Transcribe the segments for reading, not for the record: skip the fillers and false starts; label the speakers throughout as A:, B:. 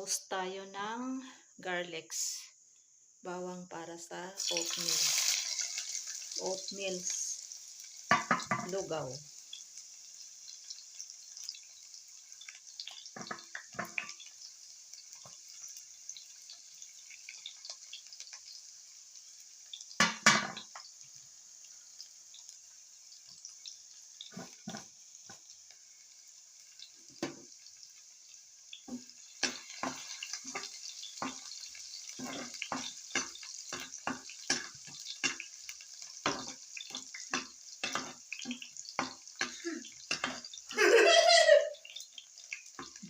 A: Toast tayo ng garlics. Bawang para sa oatmeal. Oatmeal lugaw.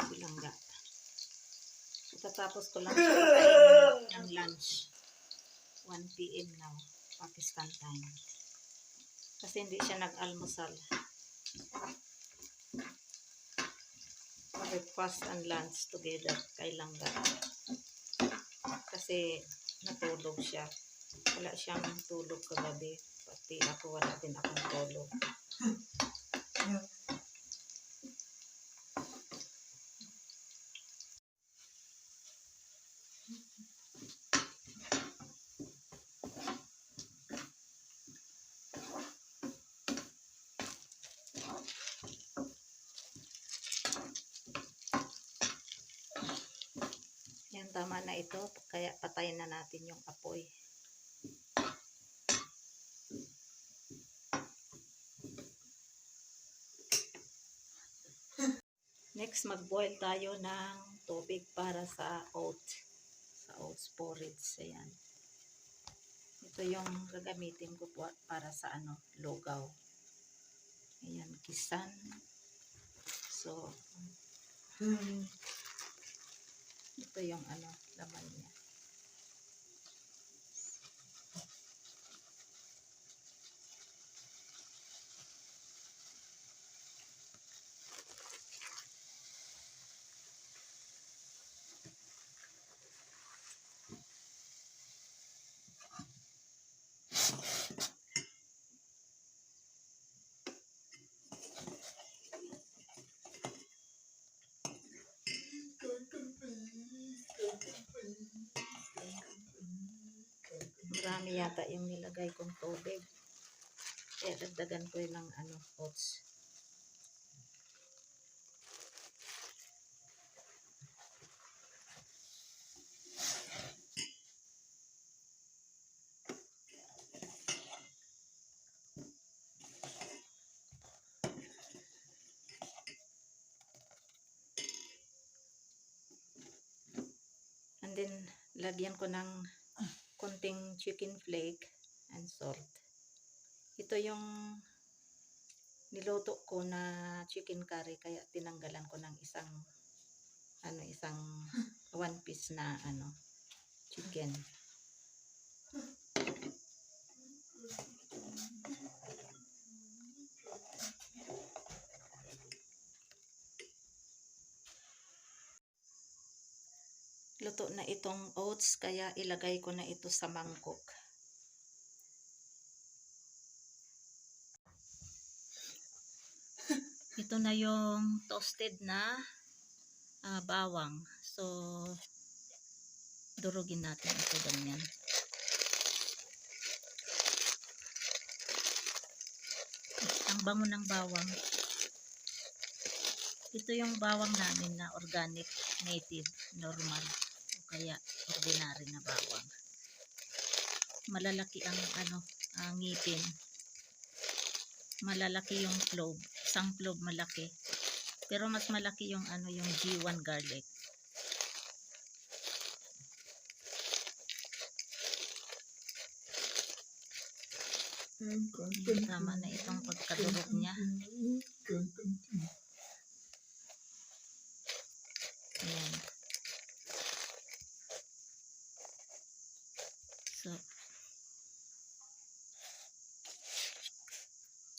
A: Silangga. Tapos ko lang siya ng lunch. 1 PM now, Pakistan time. Kasi hindi siya nag-almusal. Breakfast and lunch together kay Langga. Kasi natulog siya. Wala siyang tulog kagabi. Pati ako wala din akong tulog. Yan, tama na ito. Kaya patayin na natin yung apoy. Next, mag-boil tayo ng tubig para sa oats porridge. Ayan. Ito yung gagamitin ko para sa lugaw. Ayan, kisan. So, ito yung laman niya. Marami yata yung nilagay kong tubig. Kaya dagdagan ko yung oats. And then, lagyan ko ng konting chicken flake and salt. Ito yung niluto ko na chicken curry, kaya tinanggalan ko ng isang 1 piece na chicken. Luto na itong oats, kaya ilagay ko na ito sa mangkok. Ito na yung toasted na bawang. So, durugin natin ito ganyan. Ang bango ng bawang. Ito yung bawang namin na organic, native, normal. O kaya ordinary na bawang. Malalaki ang ngipin. Malalaki yung clove. Isang clove malaki. Pero mas malaki yung yung G1 garlic. Tama na itong pagkadurog niya. Ayan. So,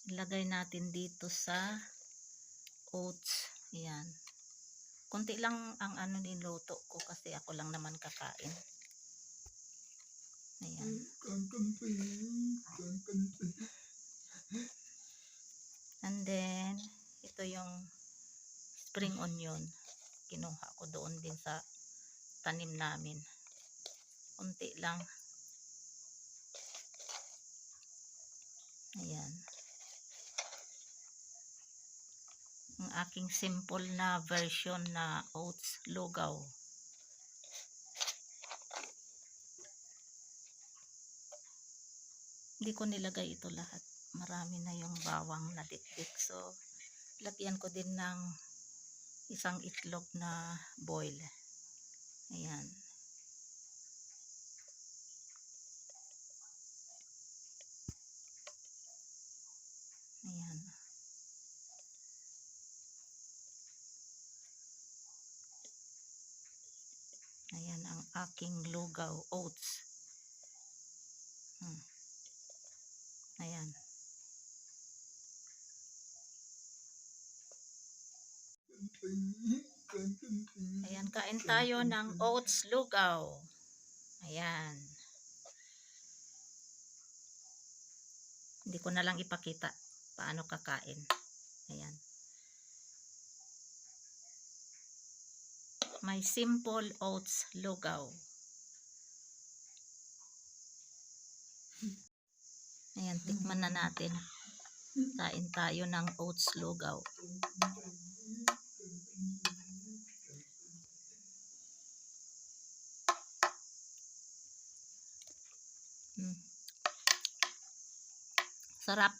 A: ilagay natin dito sa oats. Ayan. Kunti lang ang niluto ko kasi ako lang naman kakain. Ayan. And then, ito yung spring onion. Kinuha ko doon din sa tanim namin. Kunti lang. Ayan. Ang aking simple na version na oats lugaw. Hindi ko nilagay ito lahat. Marami na yung bawang na dikdik. So, lagyan ko din ng isang itlog na boil. Ayan. Ayan. Ayan ang aking lugaw oats. Ayan. Ayan, kain tayo ng oats lugaw. Ayan. Hindi ko na lang ipakita paano kakain. Ayan. My simple oats lugaw. Ayan, tikman na natin. Kain tayo ng oats lugaw. Sarap.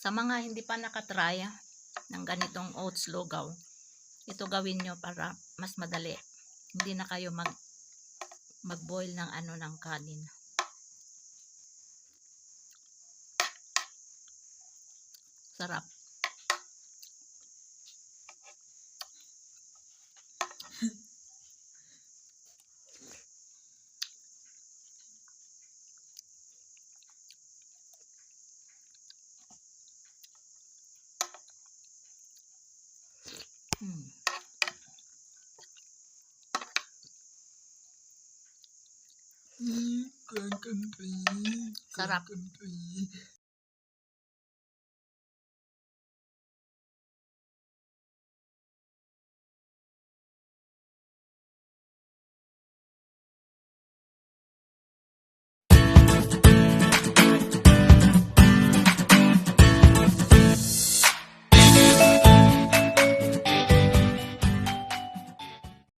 A: Sa mga hindi pa nakatry ng ganitong oats lugaw, ito gawin nyo para mas madali. Hindi na kayo mag-boil ng ng kanin. Sarap. Sarap.